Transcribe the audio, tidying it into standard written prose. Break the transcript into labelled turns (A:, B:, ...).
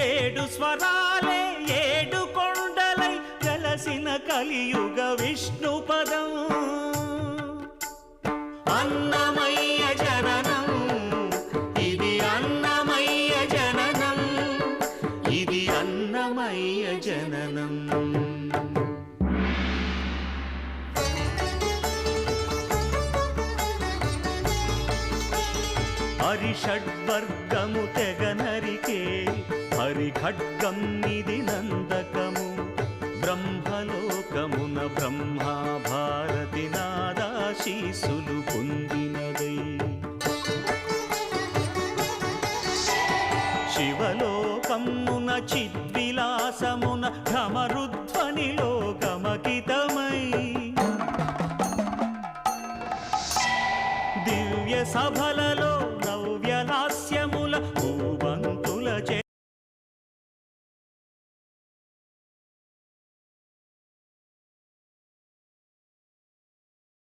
A: ఏడు స్వరాలే ఏడు కొండలై వెలసిన కలియుగ విష్ణు పదం అన్నమయ్య జననం ఇది అన్నమయ్య జననం ఇది అన్నమయ్య జననం హరిషడ్వర్గము తెగనరికే హరి ఖడ్గం ఇది నందకము బ్రహ్మలోకమున బ్రహ్మా భారతి నాదాశీసులు పొందినదై శివలోకమున చిద్విలాసమున ఘమరుధ్వనిలో గమకితమై దివ్య సభలలో